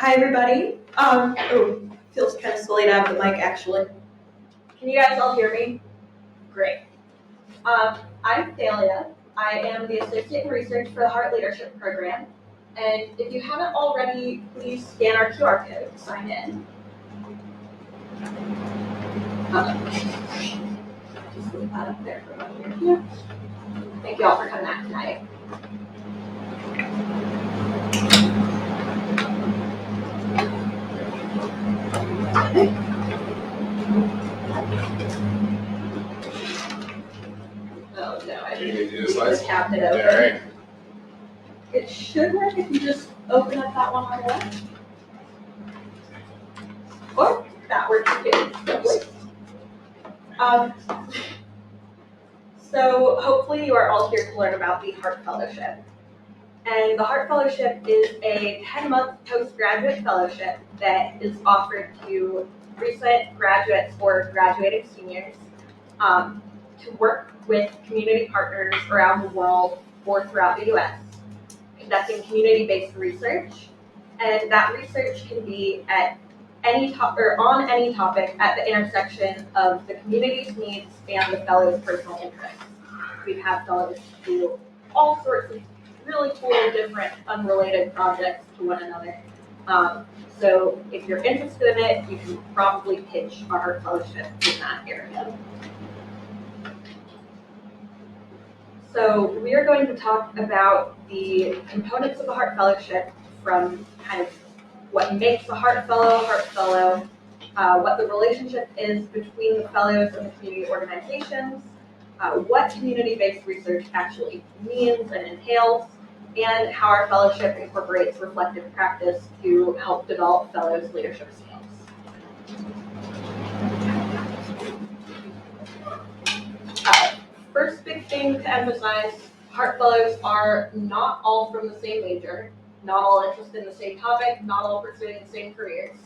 Hi everybody. Feels kind of silly to have the mic actually. Can you guys all hear me? Great. I'm Thalia. I am the Associate in Research for the Hart Leadership Program. And if you haven't already, please scan our QR code to sign in. Just leave that up there for a moment. Yeah. Thank you all for coming out tonight. Oh no, I just tapped it open. Yeah, right. It should work if you just open up that one on the left. Or that works too. So hopefully you are all here to learn about the Hart Fellowship. And the Hart Fellowship is a 10-month postgraduate fellowship that is offered to recent graduates or graduating seniors to work with community partners around the world or throughout the U.S., conducting community-based research. And that research can be at any on any topic at the intersection of the community's needs and the fellow's personal interests. We've had fellows do all sorts of really cool, different, unrelated projects to one another. So if you're interested in it, you can probably pitch our fellowship in that area. So we are going to talk about the components of the Hart Fellowship, from kind of what makes a Hart Fellow, what the relationship is between the fellows and the community organizations, what community-based research actually means and entails, and how our fellowship incorporates reflective practice to help develop fellows' leadership skills. First big thing to emphasize, Hart Fellows are not all from the same major, not all interested in the same topic, not all pursuing the same careers.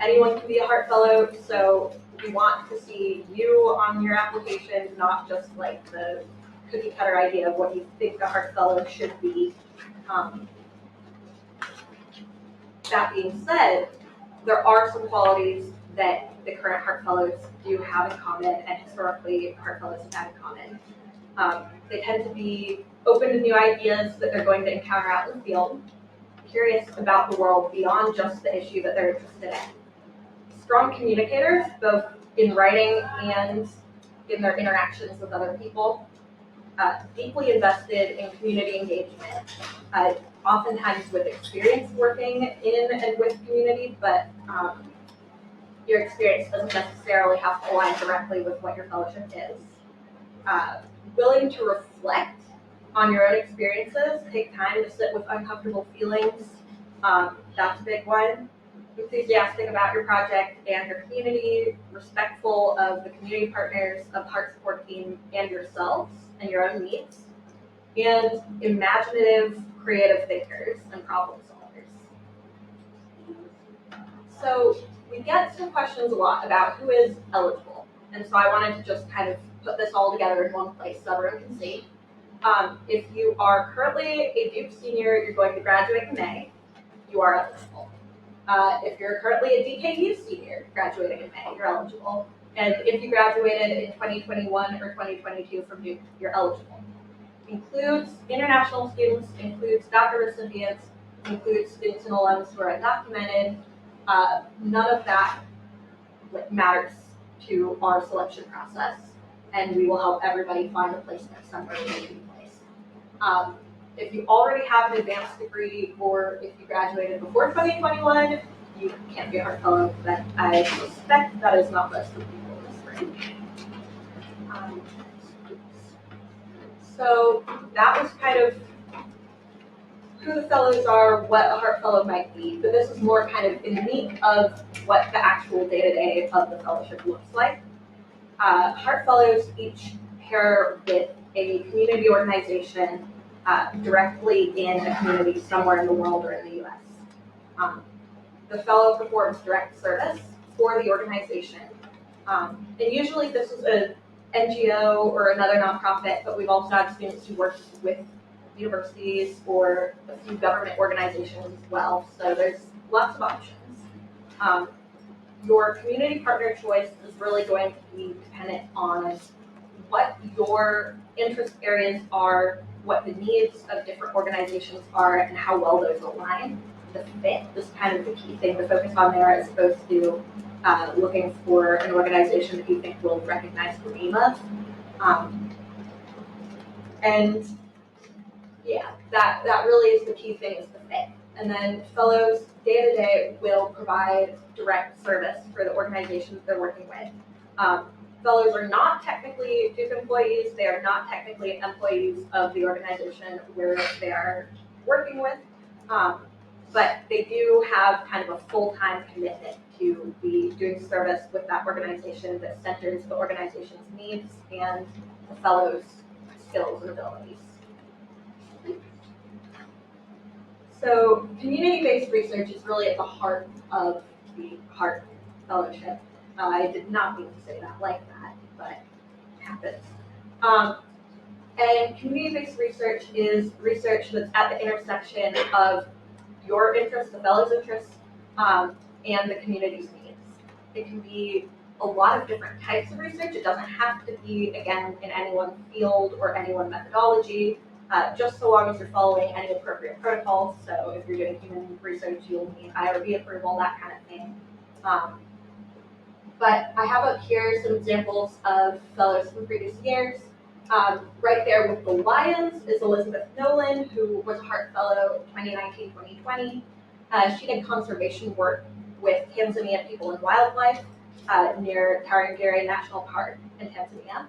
Anyone can be a Hart Fellow, so we want to see you on your application, not just like the cookie cutter idea of what you think a Hart Fellow should be. That being said, there are some qualities that the current Hart Fellows do have in common, and historically Hart Fellows have had in common. They tend to be open to new ideas that they're going to encounter out in the field, curious about the world beyond just the issue that they're interested in. Strong communicators, both in writing and in their interactions with other people. Deeply invested in community engagement, oftentimes with experience working in and with community, but your experience doesn't necessarily have to align directly with what your fellowship is. Willing to reflect on your own experiences, take time to sit with uncomfortable feelings, that's a big one. Enthusiastic about your project and your community, respectful of the community partners, of Hart support team, and yourselves and your own needs, and imaginative, creative thinkers and problem solvers. So we get some questions a lot about who is eligible, and so I wanted to just kind of put this all together in one place so everyone can see. If you are currently a Duke senior, you're going to graduate in May, you are eligible. If you're currently a DKU senior graduating in May, you're eligible. And if you graduated in 2021 or 2022 from Duke, you're eligible. Includes international students, includes DACA recipients, includes students and alums who are undocumented. None of that matters to our selection process, and we will help everybody find a placement somewhere where they can be placed. If you already have an advanced degree, or if you graduated before 2021, you can't be a Hart Fellow, but I suspect that is not most of the people in this room. So that was kind of who the fellows are, what a Hart Fellow might be, but this is more kind of in the meat of what the actual day-to-day of the fellowship looks like. Hart Fellows each pair with a community organization directly in a community somewhere in the world or in the US. The fellow performs direct service for the organization. And usually this is an NGO or another nonprofit, but we've also had students who work with universities or a few government organizations as well. So there's lots of options. Your community partner choice is really going to be dependent on what your interest areas are, what the needs of different organizations are, and how well those align. The fit is kind of the key thing to focus on there, as opposed to looking for an organization that you think will recognize the name of. And yeah, that really is the key thing, is the fit. And then fellows day-to-day will provide direct service for the organizations they're working with. Fellows are not technically Duke employees. They are not technically employees of the organization where they are working with, but they do have kind of a full-time commitment to be doing service with that organization that centers the organization's needs and the fellows' skills and abilities. So community-based research is really at the heart of the Hart Fellowship. I did not mean to say that like that, but it happens. And community-based research is research that's at the intersection of your interests, the fellows' interests, and the community's needs. It can be a lot of different types of research. It doesn't have to be, again, in any one field or any one methodology. Just so long as you're following any appropriate protocols. So if you're doing human research, you'll need IRB approval, that kind of thing. But I have up here some examples of fellows from previous years. Right there with the Lions is Elizabeth Nolan, who was a Hart Fellow 2019-2020. She did conservation work with Tanzania people and wildlife near Tarangire National Park in Tanzania,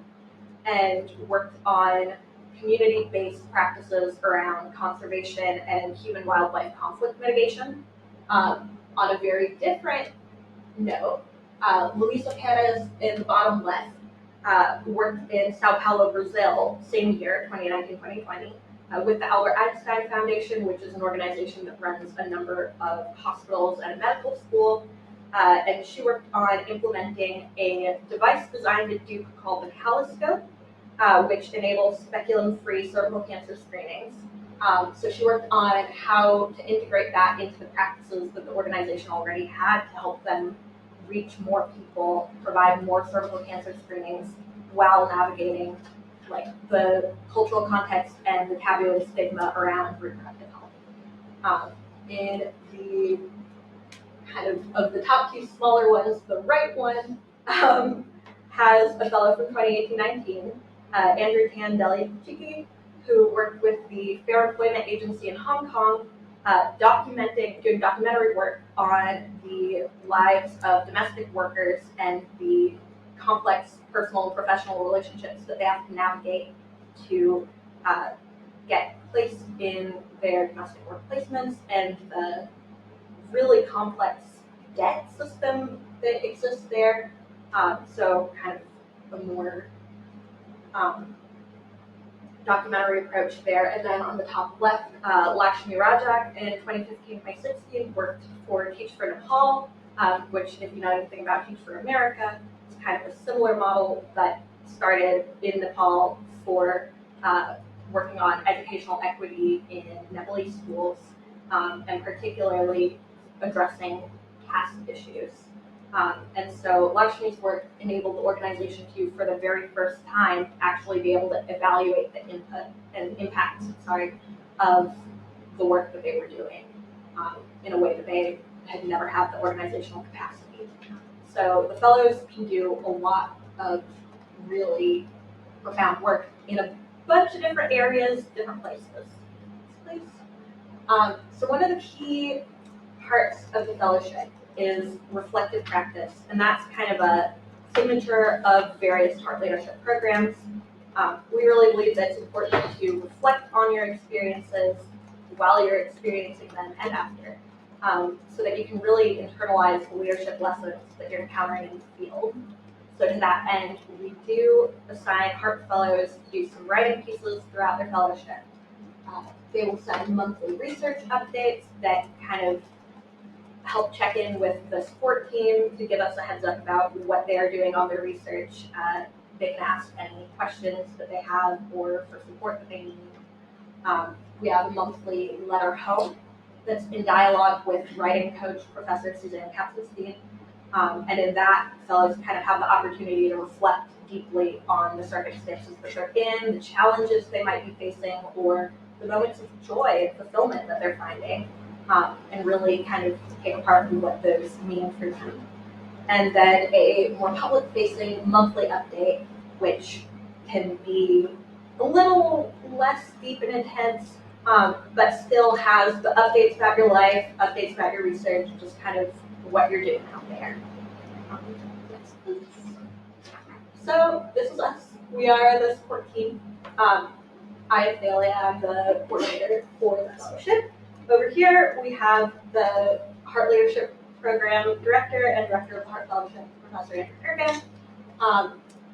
and worked on community-based practices around conservation and human-wildlife conflict mitigation. On a very different note, Luisa Perez in the bottom left worked in Sao Paulo, Brazil, same year, 2019-2020, with the Albert Einstein Foundation, which is an organization that runs a number of hospitals and a medical school. And she worked on implementing a device designed at Duke called the Calliscope, which enables speculum-free cervical cancer screenings. So she worked on how to integrate that into the practices that the organization already had to help them reach more people, provide more cervical cancer screenings while navigating like the cultural context and the taboo stigma around reproductive health. In the kind of the top two smaller ones, the right one has a fellow from 2018-19, Andrew Tan Deli Chiki, who worked with the Fair Employment Agency in Hong Kong, doing documentary work on the lives of domestic workers and the complex personal and professional relationships that they have to navigate to get placed in their domestic work placements, and the really complex debt system that exists there. So kind of a more documentary approach there. And then on the top left, Lakshmi Rajak in 2015-2016 worked for Teach for Nepal, which, if you know anything about Teach for America, is kind of a similar model, but started in Nepal for working on educational equity in Nepalese schools, and particularly addressing caste issues. And so Lakshmi's work enabled the organization to, for the very first time, actually be able to evaluate the input and impact, of the work that they were doing in a way that they had never had the organizational capacity. So the fellows can do a lot of really profound work in a bunch of different areas, different places. Please. So one of the key parts of the fellowship is reflective practice, and that's kind of a signature of various Hart leadership programs. We really believe that it's important to reflect on your experiences while you're experiencing them and after, so that you can really internalize the leadership lessons that you're encountering in the field. So to that end, we do assign Hart Fellows to do some writing pieces throughout their fellowship. They will send monthly research updates that kind of help check in with the support team to give us a heads up about what they are doing on their research. They can ask any questions that they have or for support that they need. We have a monthly letter home that's in dialogue with writing coach Professor Suzanne Kapsenstein. And in that, fellows kind of have the opportunity to reflect deeply on the circumstances that they're in, the challenges they might be facing, or the moments of joy and fulfillment that they're finding, and really kind of take apart what those mean for them. And then a more public-facing monthly update, which can be a little less deep and intense, but still has the updates about your life, updates about your research, just kind of what you're doing out there. Next, please. So this is us. We are the support team. I am Thalia. I'm the coordinator for the fellowship. Over here, we have the Hart Leadership Program Director and Director of the Hart Fellowship, Professor Andrew Durgan.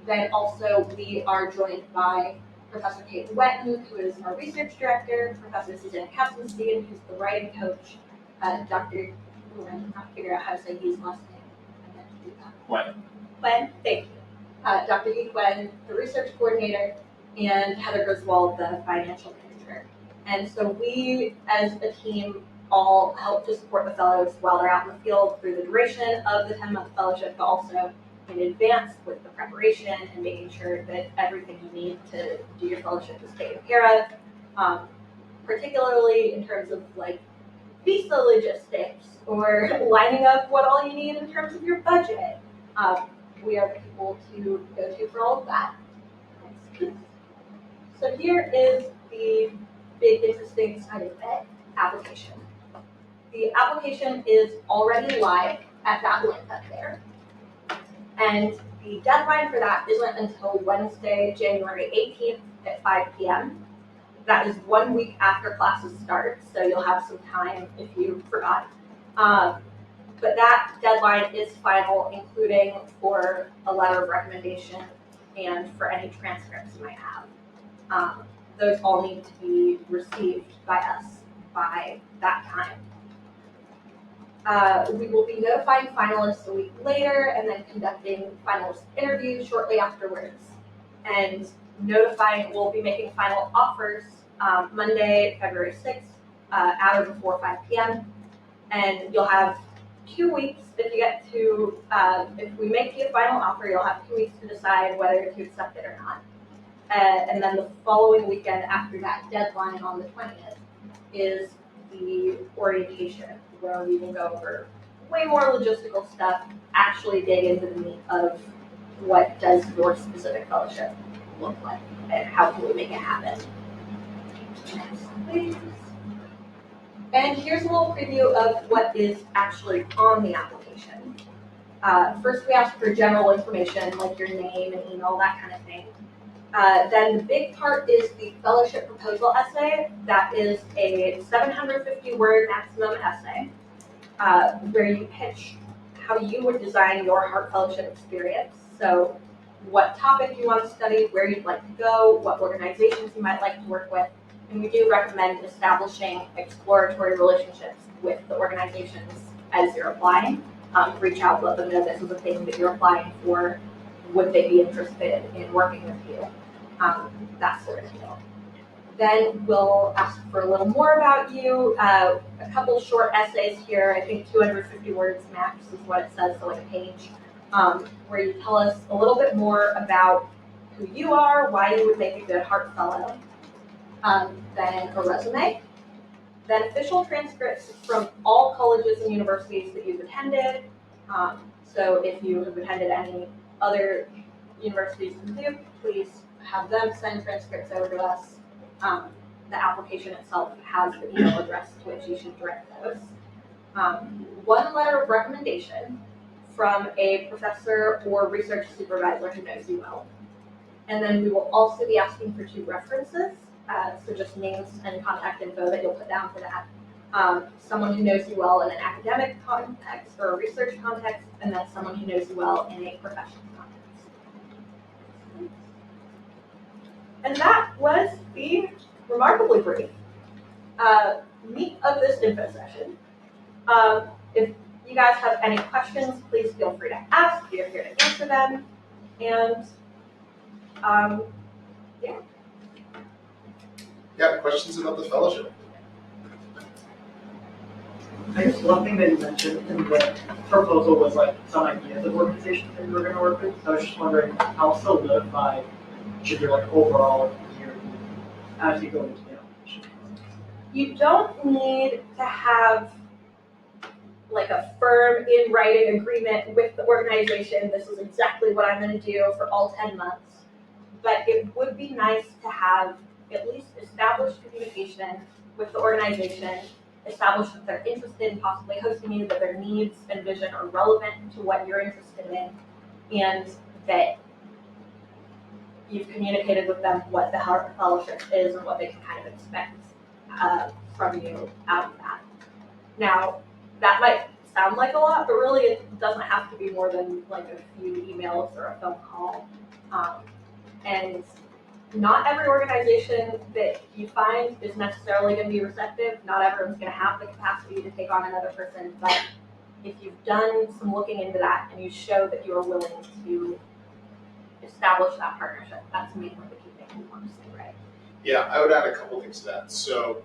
Then also we are joined by Professor Kate Wetton, who is our Research Director, Professor Suzanne Kapsenstein, who's the writing coach, Dr. I cannot figure out how to say his last name. I meant to do that. Wen, thank you. Dr. Heath Wen, the Research Coordinator, and Heather Griswold, the Financial Manager. And so we, as a team, all help to support the fellows while they're out in the field through the duration of the 10-month fellowship, but also in advance with the preparation and making sure that everything you need to do your fellowship is taken care of, particularly in terms of like visa logistics or lining up what all you need in terms of your budget. We are the people to go to for all of that. So here is the big, interesting, exciting bit, application. The application is already live at that link up there. And the deadline for that isn't until Wednesday, January 18th at 5 p.m. That is 1 week after classes start, so you'll have some time if you forgot. But that deadline is final, including for a letter of recommendation and for any transcripts you might have. Those all need to be received by us by that time. We will be notifying finalists a week later and then conducting finalist interviews shortly afterwards. And we'll be making final offers Monday, February 6th, at or before 5 p.m. And you'll have 2 weeks if we make you a final offer, you'll have 2 weeks to decide whether to accept it or not. And then the following weekend after that deadline on the 20th is the orientation, where we will go over way more logistical stuff, actually dig into the meat of what does your specific fellowship look like and how can we make it happen. Next, please. And here's a little preview of what is actually on the application. First, we ask for general information like your name and email, that kind of thing. Then the big part is the fellowship proposal essay. That is a 750-word maximum essay where you pitch how you would design your Hart Fellowship experience. So what topic you want to study, where you'd like to go, what organizations you might like to work with. And we do recommend establishing exploratory relationships with the organizations as you're applying. Reach out, let them know this is a thing that you're applying for. Would they be interested in working with you? That sort of deal. Then we'll ask for a little more about you. A couple short essays here. I think 250 words max is what it says, so like a page, where you tell us a little bit more about who you are, why you would make a good Hart Fellow. Then a resume. Then official transcripts from all colleges and universities that you've attended. So if you have attended any other universities in Duke, please have them send transcripts over to us. The application itself has the email address to which you should direct those. One letter of recommendation from a professor or research supervisor who knows you well. And then we will also be asking for 2 references, so just names and contact info that you'll put down for that. Someone who knows you well in an academic context or a research context, and then someone who knows you well in a professional context. And that was the remarkably brief meat of this info session. If you guys have any questions, please feel free to ask. We are here to answer them. And yeah. Yeah, questions about the fellowship? I guess one thing that you mentioned in the proposal was like some ideas of organizations that you were going to work with. So I was just wondering how solidified should your like overall year be as you go into the application? You don't need to have like a firm in writing agreement with the organization. This is exactly what I'm going to do for all 10 months. But it would be nice to have at least established communication with the organization, establish that they're interested in possibly hosting you, that their needs and vision are relevant to what you're interested in, and that you've communicated with them what the Hart Fellowship is and what they can kind of expect from you out of that. Now, that might sound like a lot, but really it doesn't have to be more than like a few emails or a phone call. And not every organization that you find is necessarily going to be receptive. Not everyone's going to have the capacity to take on another person, but if you've done some looking into that and you show that you are willing to establish that partnership, that's mainly the key thing we want to see, right? Yeah, I would add a couple things to that. So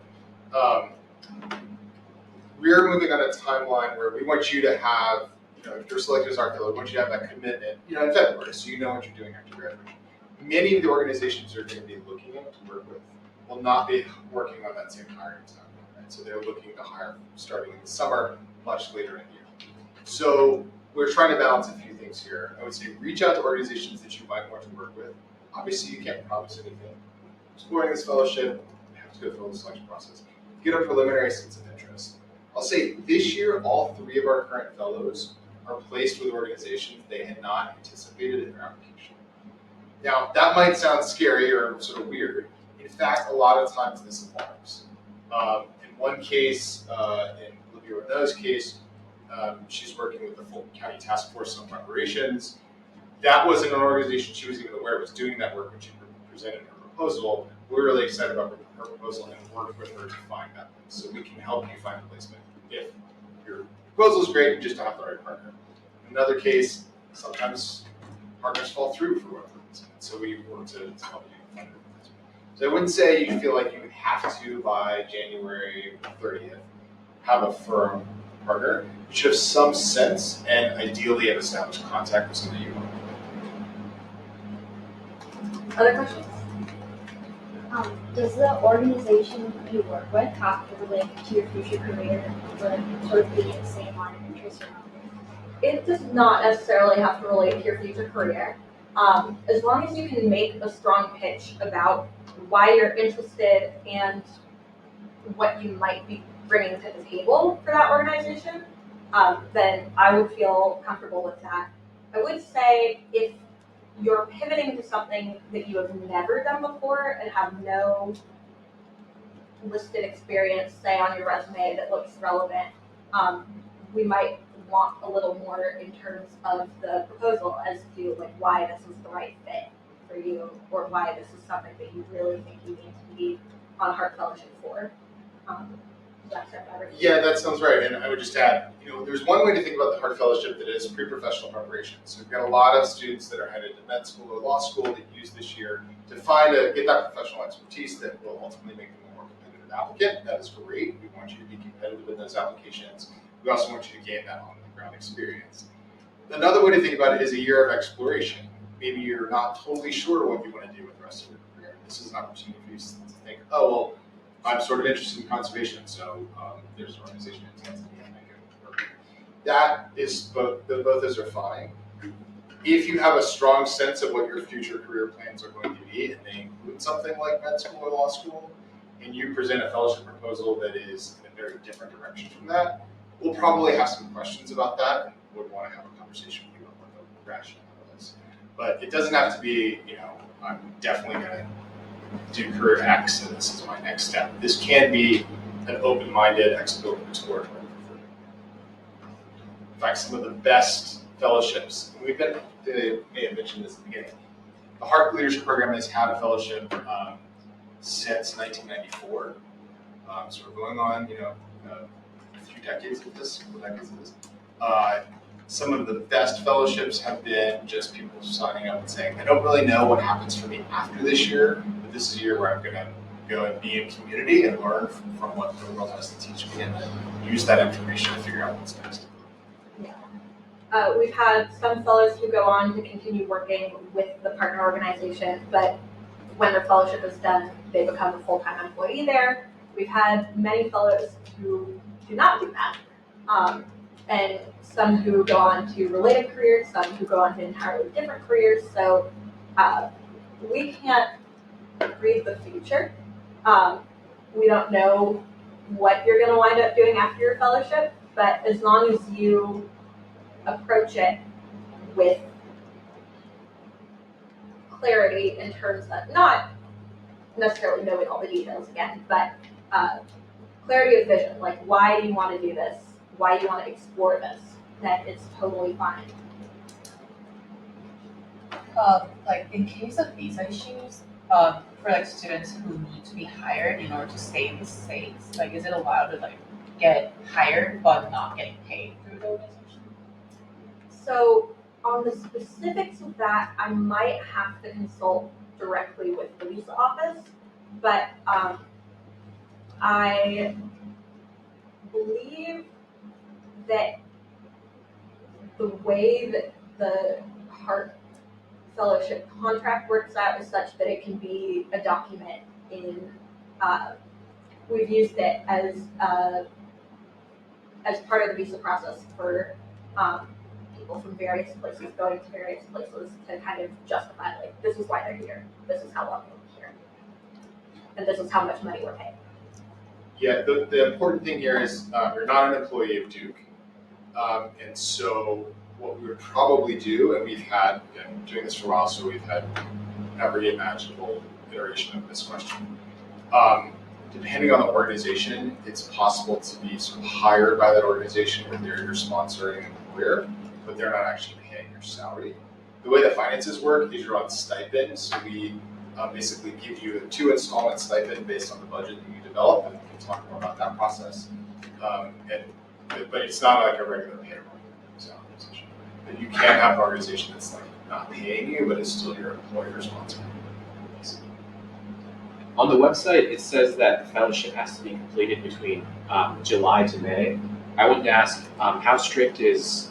we're moving on a timeline where we want you to have, if you're selected as Hart Fellow, we want you to have that commitment, in February, so you know what you're doing after graduation. Many of the organizations you're going to be looking at to work with will not be working on that same hiring timeline, right? So they're looking to hire starting in the summer, much later in the year. So we're trying to balance a few things here. I would say reach out to organizations that you might want to work with. Obviously, you can't promise anything. Exploring this fellowship, you have to go through the selection process. Get a preliminary sense of interest. I'll say this year, all 3 of our current fellows are placed with organizations they had not anticipated in their application. Now, that might sound scary or sort of weird. In fact, a lot of times this applies. In one case, in Olivia Renault's case, she's working with the Fulton County Task Force on Reparations. That wasn't an organization she was even aware was doing that work when she presented her proposal. We're really excited about her proposal and worked with her to find that place. So we can help you find a placement if your proposal is great, you just don't have the right partner. In another case, sometimes partners fall through for whatever reason. So we work to help you find a placement. So I wouldn't say you feel like you have to, by January 30th, have a firm partner. You should have some sense and ideally have established contact with somebody you want. Other questions? Does the organization you work with have to relate to your future career or sort of be in the same line of interest or not? It does not necessarily have to relate to your future career. As long as you can make a strong pitch about why you're interested and what you might be bringing to the table for that organization, then I would feel comfortable with that. I would say if you're pivoting to something that you have never done before and have no listed experience, say, on your resume that looks relevant, we might want a little more in terms of the proposal as to like why this is the right fit for you or why this is something that you really think you need to be on a Hart Fellowship for. Yeah, that sounds right. And I would just add, there's one way to think about the Hart Fellowship that is pre-professional preparation. So we've got a lot of students that are headed to med school or law school that use this year to get that professional expertise that will ultimately make them a more competitive applicant. That is great. We want you to be competitive in those applications. We also want you to gain that on-the-ground experience. Another way to think about it is a year of exploration. Maybe you're not totally sure what you want to do with the rest of your career. This is an opportunity for you to think, I'm sort of interested in conservation, so there's an organization in Tanzania and I can work. That is both those are fine. If you have a strong sense of what your future career plans are going to be, and they include something like med school or law school, and you present a fellowship proposal that is in a very different direction from that, we'll probably have some questions about that and would want to have a conversation with you about what the rationale is. But it doesn't have to be, I'm definitely going to do career X and this is my next step. This can be an open-minded, exploratory. In fact, some of the best fellowships, and they may have mentioned this at the beginning, the Hart Leadership Program has had a fellowship since 1994. So we're going on, a few decades of this, some of the best fellowships have been just people signing up and saying, I don't really know what happens for me after this year, but this is a year where I'm going to go and be in community and learn from what the world has to teach me, and then use that information to figure out what's next. We've had some fellows who go on to continue working with the partner organization, but when their fellowship is done, they become a full-time employee there. We've had many fellows who do not do that, and some who go on to related careers, some who go on to entirely different careers. So we can't read the future. We don't know what you're going to wind up doing after your fellowship, but as long as you approach it with clarity in terms of not necessarily knowing all the details again, but clarity of vision, like why do you want to do this? Why do you want to explore this? That it's totally fine. Like in case of visa issues, for like students who need to be hired in order to stay in the States, like is it allowed to like get hired but not getting paid through the organization? So on the specifics of that, I might have to consult directly with the visa office, but I believe that the way that the Hart Fellowship contract works out is such that it can be a document in, we've used it as part of the visa process for people from various places going to various places to kind of justify, like, this is why they're here, this is how long they're here, and this is how much money we're paying. Yeah, the important thing here is you're not an employee of Duke. And so what we would probably do, and we've had, again, doing this for a while, so we've had every imaginable iteration of this question. Depending on the organization, it's possible to be sort of hired by that organization where they're your sponsoring employer, but they're not actually paying your salary. The way the finances work is you're on stipend, so we basically give you a 2 installment stipend based on the budget that you develop, and we can talk more about that process. But it's not like a regular payroll organization. But you can have an organization that's like not paying you, but it's still your employer sponsor. On the website, it says that the fellowship has to be completed between July to May. I wanted to ask, how strict is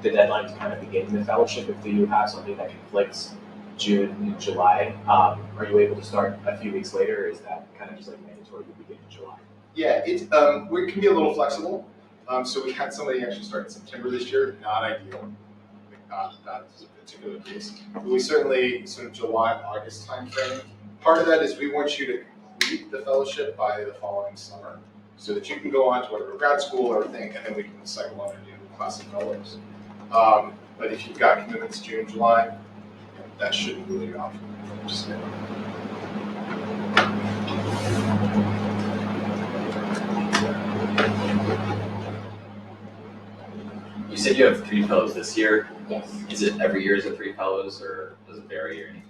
the deadline to kind of begin the fellowship? If you have something that conflicts June and July, are you able to start a few weeks later, or is that kind of just like mandatory to begin in July? Yeah, we can be a little flexible. So we had somebody actually start in September this year, not ideal. That is a particular case. But we certainly, sort of July, August timeframe. Part of that is we want you to complete the fellowship by the following summer so that you can go on to whatever grad school or everything, and then we can cycle on a new class of fellows. But if you've got commitments June, July, that shouldn't really be off. You said you have 3 fellows this year. Yes. Is it every year is it 3 fellows, or does it vary or anything?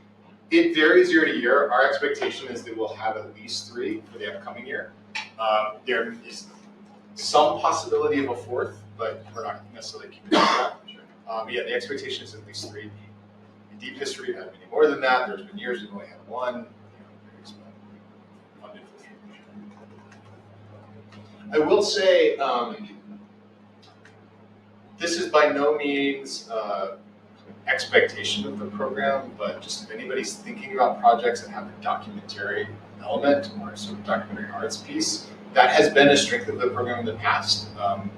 It varies year to year. Our expectation is that we'll have at least 3 for the upcoming year. There is some possibility of a 4th, but we're not necessarily keeping that. Yeah, the expectation is at least 3. In deep history, we've had many more than that. There's been years we've only had 1. Funded for 3. I will say, this is by no means expectation of the program, but just if anybody's thinking about projects that have a documentary element or sort of documentary arts piece, that has been a strength of the program in the past.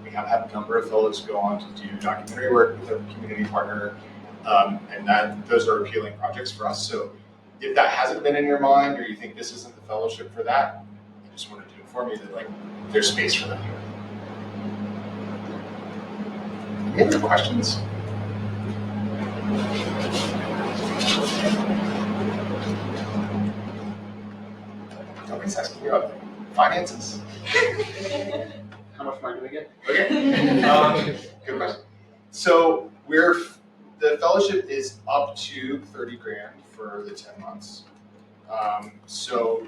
We have had a number of fellows go on to do documentary work with a community partner, and those are appealing projects for us. So if that hasn't been in your mind, or you think this isn't the fellowship for that, I just wanted to inform you that there's space for that here. Any other questions? Nobody's asking you about finances. How much money do we get? Okay. Good question. So the fellowship is up to $30,000 for the 10 months. So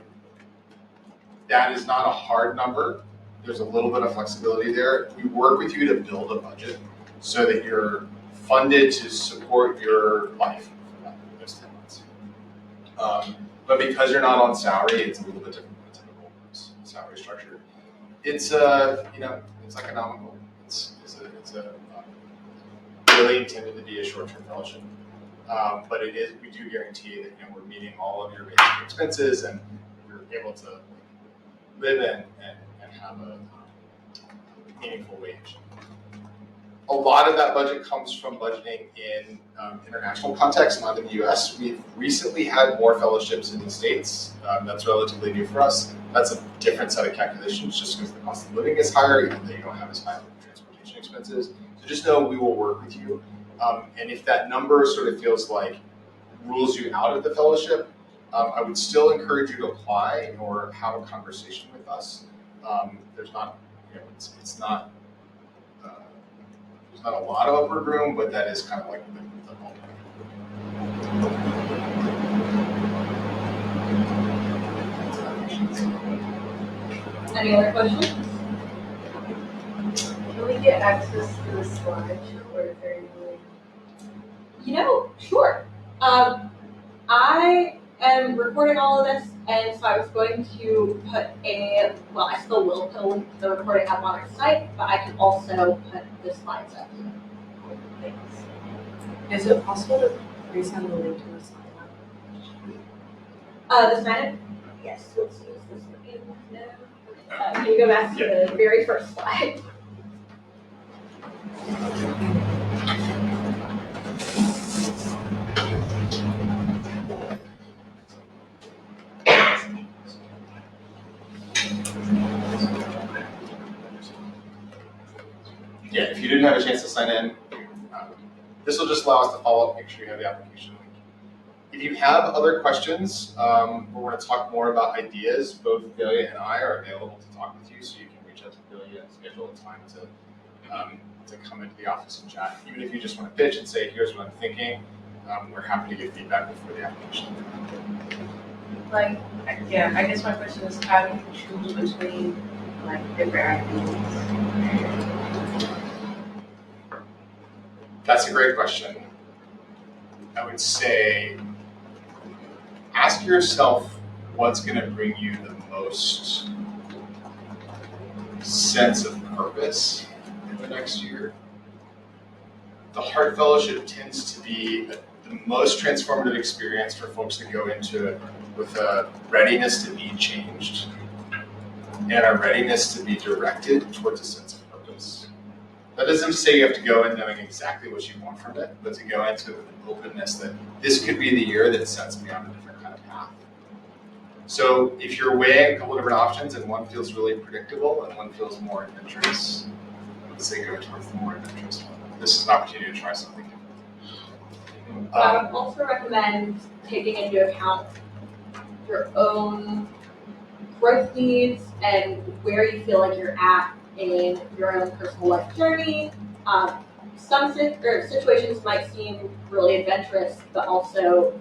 that is not a hard number. There's a little bit of flexibility there. We work with you to build a budget so that you're funded to support your life for those 10 months. But because you're not on salary, it's a little bit different than a typical salary structure. It's it's economical. It's really intended to be a short-term fellowship. But we do guarantee that we're meeting all of your basic expenses and you're able to live in and have a meaningful wage. A lot of that budget comes from budgeting in international context, not in the US. We've recently had more fellowships in the States. That's relatively new for us. That's a different set of calculations just because the cost of living is higher, even though you don't have as high transportation expenses. So just know we will work with you. And if that number sort of feels like rules you out of the fellowship, I would still encourage you to apply or have a conversation with us. There's not, it's not, there's not a lot of upward room, but that is kind of like the ballpark. Any other questions? Can we get access to the slides or is there any way? Sure. I am recording all of this, and so I was going to put I still will put the recording up on our site, but I can also put the slides up. Thanks. Is it possible to resend the link to the sign up? The sign up? Yes, let's use this one. No. Can you go back to the very first slide? Yeah, if you didn't have a chance to sign in, this will just allow us to follow up, make sure you have the application link. If you have other questions, we're going to talk more about ideas. Both Delia and I are available to talk with you, so you can reach out to Delia and schedule a time to come into the office and chat. Even if you just want to pitch and say, here's what I'm thinking, we're happy to get feedback before the application. I guess my question is how do you choose between different ideas? That's a great question. I would say, ask yourself what's going to bring you the most sense of purpose in the next year. The Hart Fellowship tends to be the most transformative experience for folks that go into it with a readiness to be changed and a readiness to be directed towards a sense of purpose. That doesn't say you have to go in knowing exactly what you want from it, but to go into it with an openness that this could be the year that sets me on a different kind of path. So if you're weighing a couple of different options and one feels really predictable and one feels more adventurous, I would say go towards the more adventurous one. This is an opportunity to try something different. I would also recommend taking into account your own growth needs and where you feel like you're at in your own personal life journey. Some situations might seem really adventurous, but also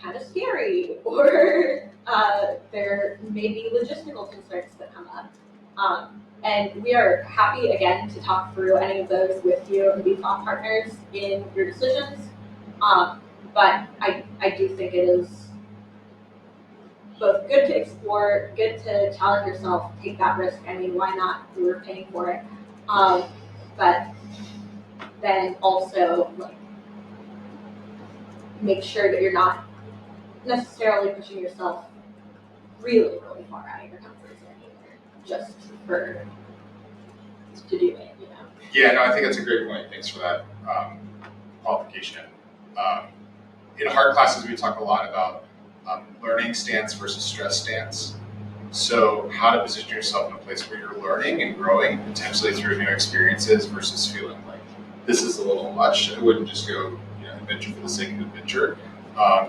kind of scary, or there may be logistical concerns that come up. And we are happy, again, to talk through any of those with you and be thought partners in your decisions. But I do think it is both good to explore, good to challenge yourself, take that risk. I mean, why not? We were paying for it. But then also make sure that you're not necessarily pushing yourself really, really far out of your comfort zone either, just to do it, Yeah, no, I think that's a great point. Thanks for that qualification. In Hart classes, we talk a lot about learning stance versus stress stance. So how to position yourself in a place where you're learning and growing, potentially through new experiences versus feeling like this is a little much. I wouldn't just go adventure for the sake of adventure.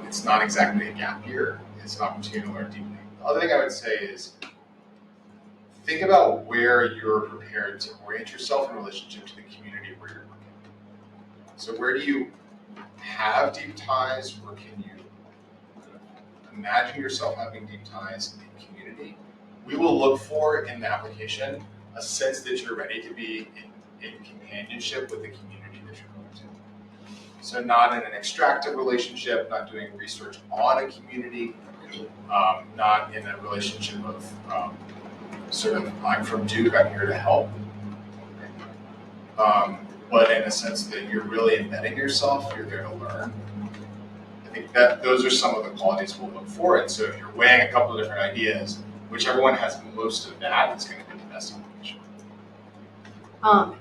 It's not exactly a gap year. It's an opportunity to learn deeply. The other thing I would say is think about where you're prepared to orient yourself in relationship to the community where you're working. So where do you have deep ties, or can you imagine yourself having deep ties in community? We will look for in the application a sense that you're ready to be in companionship with the community that you're going to. So not in an extractive relationship, not doing research on a community, not in a relationship of sort of, I'm from Duke, I'm here to help. But in a sense that you're really embedding yourself, you're there to learn. I think that those are some of the qualities we'll look for. And so if you're weighing a couple of different ideas, whichever one has most of that is going to be the best application.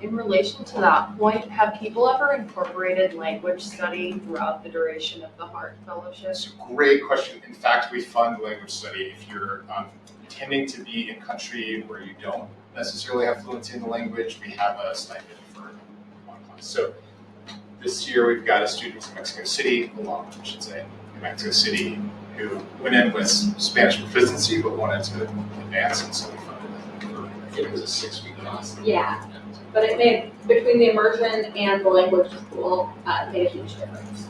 In relation to that point, have people ever incorporated language study throughout the duration of the Hart Fellowship? That's a great question. In fact, we fund language study if you're tending to be in country where you don't necessarily have fluency in the language. We have a stipend for one class. So this year we've got a student from Mexico City, I should say, in Mexico City, who went in with Spanish proficiency but wanted to advance, and so we funded it for, I think it was a 6-week class. Yeah. But it made, between the immersion and the language school, made a huge difference.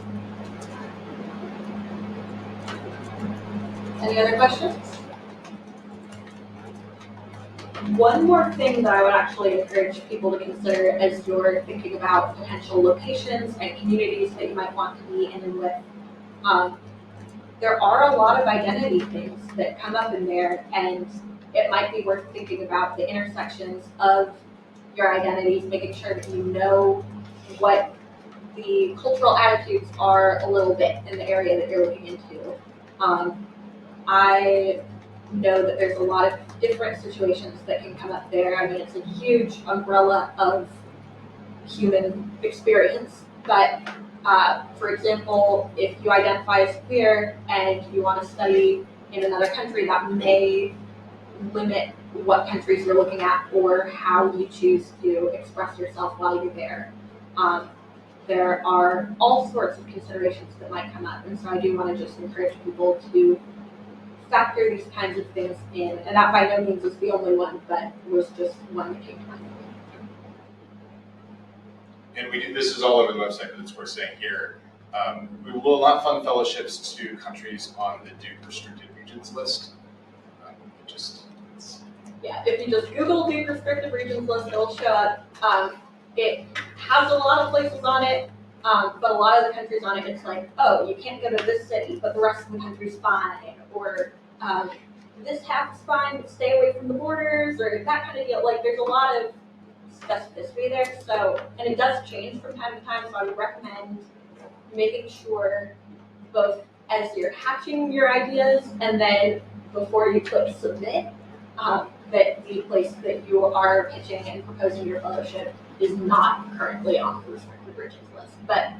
Any other questions? One more thing that I would actually encourage people to consider as you're thinking about potential locations and communities that you might want to be in and with. There are a lot of identity things that come up in there, and it might be worth thinking about the intersections of your identities, making sure that you know what the cultural attitudes are a little bit in the area that you're looking into. I know that there's a lot of different situations that can come up there. I mean, it's a huge umbrella of human experience, but for example, if you identify as queer and you want to study in another country, that may limit what countries you're looking at or how you choose to express yourself while you're there. There are all sorts of considerations that might come up, and so I do want to just encourage people to factor these kinds of things in, and that by no means is the only one, but was just one that came to mind. And we do, this is all over the website, but it's worth saying here. We will not fund fellowships to countries on the Duke restricted regions list. Yeah, if you just Google Duke restricted regions list, it'll show up. It has a lot of places on it, but a lot of the countries on it, it's like, oh, you can't go to this city, but the rest of the country's fine, or this half's fine, but stay away from the borders, or that kind of deal. Like, there's a lot of specificity there. So, and it does change from time to time. So I would recommend making sure both as you're hatching your ideas and then before you click submit, that the place that you are pitching and proposing your fellowship is not currently on the restricted regions list. But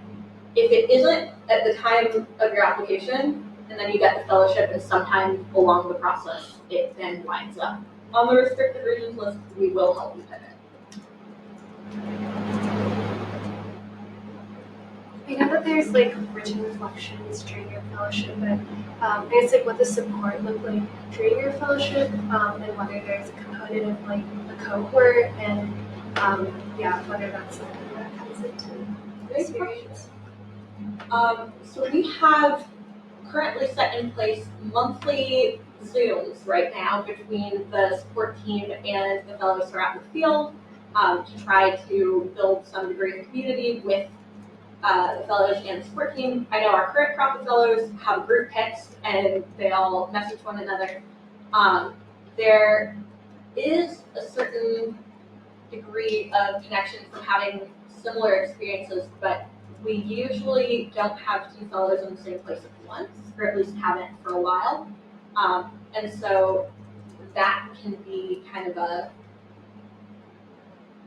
if it isn't at the time of your application, and then you get the fellowship and sometime along the process, it then winds up on the restricted regions list, we will help you pivot. I know that there's like written reflections during your fellowship, but I guess like what the support looked like during your fellowship, and whether there's a component of like a cohort, and whether that's something that comes into the experience. So we have currently set in place monthly Zooms right now between the support team and the fellows who are out in the field to try to build some degree of community with the fellows and the support team. I know our current crop of fellows have a group text and they all message one another. There is a certain degree of connection from having similar experiences, but we usually don't have two fellows in the same place at once, or at least haven't for a while. And so that can be kind of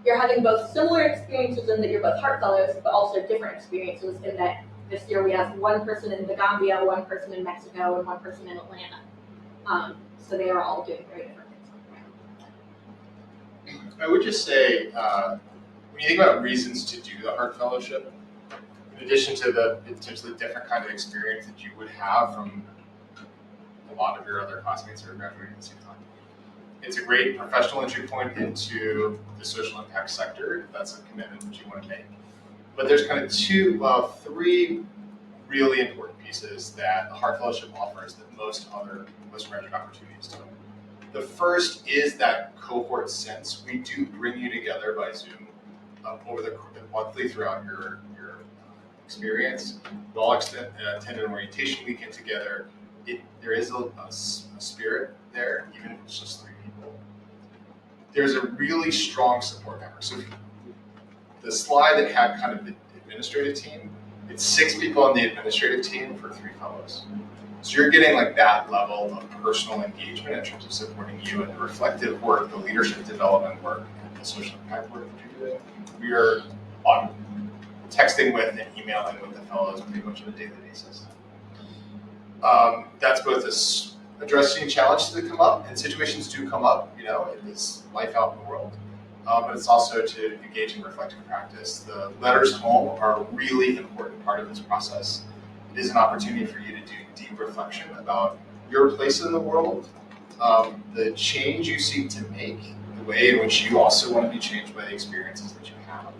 you're having both similar experiences in that you're both Hart Fellows, but also different experiences in that this year we have one person in the Gambia, one person in Mexico, and one person in Atlanta. So they are all doing very different things. I would just say, when you think about reasons to do the Hart Fellowship, in addition to the potentially different kind of experience that you would have from a lot of your other classmates who are graduating at the same time, it's a great professional entry point into the social impact sector, if that's a commitment that you want to make. But there's kind of three really important pieces that the Hart Fellowship offers that most graduate opportunities don't. The first is that cohort sense. We do bring you together by Zoom over the monthly throughout your experience. We all attended an orientation weekend together. There is a spirit there, even if it's just 3 people. There's a really strong support network. So the slide that had kind of the administrative team, it's 6 people on the administrative team for 3 fellows. So you're getting like that level of personal engagement in terms of supporting you and the reflective work, the leadership development work, and the social impact work that you're doing. We are on texting with and emailing with the fellows pretty much on a daily basis. That's both addressing challenges that come up, and situations do come up, you know, it is life out in the world. But it's also to engage in reflective practice. The letters home are a really important part of this process. It is an opportunity for you to do deep reflection about your place in the world, the change you seek to make, the way in which you also want to be changed by the experiences that you have.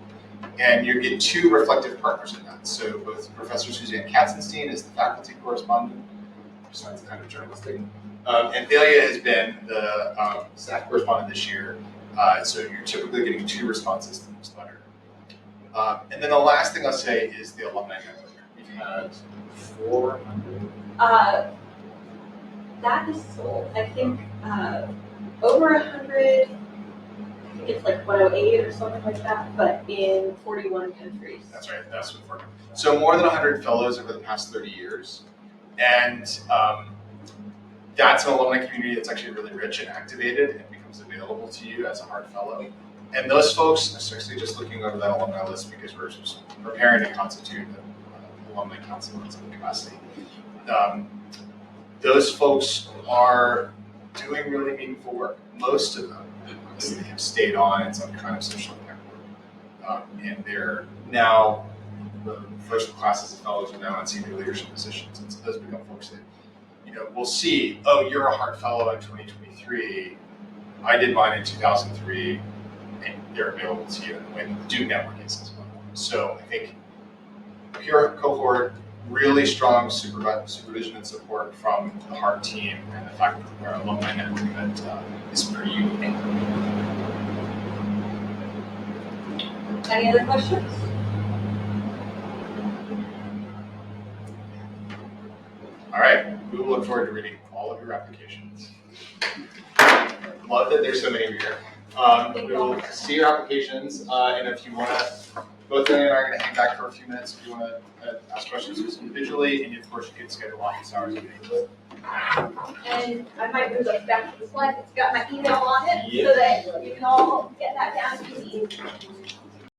And you get 2 reflective partners in that. So both Professor Suzanne Katzenstein is the faculty correspondent, which sounds kind of journalistic, and Thalia has been the staff correspondent this year. So you're typically getting 2 responses to this letter. And then the last thing I'll say is the alumni network. We've had 400. That is sold. I think over 100. I think it's like 108 or something like that, but in 41 countries. That's right. That's what we're. So more than 100 fellows over the past 30 years, and that's an alumni community that's actually really rich and activated and becomes available to you as a Hart Fellow. And those folks, especially just looking over that alumni list because we're just preparing to constitute an alumni council in some capacity. Those folks are doing really meaningful work. Most of them have stayed on in some kind of social impact work. And they're now, the first classes of fellows are now in senior leadership positions. And so those become folks that, you know, we'll see, oh, you're a Hart Fellow in 2023. I did mine in 2003. And they're available to you in the way that the Duke Network is as well. So I think pure cohort, really strong supervision and support from the Hart team and the fact that our alumni network that is pretty unique. Any other questions? All right, we will look forward to reading all of your applications. Love that there's so many of you here. We will see your applications, and if you want to, both Lily and I are going to hang back for a few minutes if you want to ask questions just individually, and of course you can schedule office hours if you need. And I might move like back to the slide that's got my email on it so that you can all get that down if you need.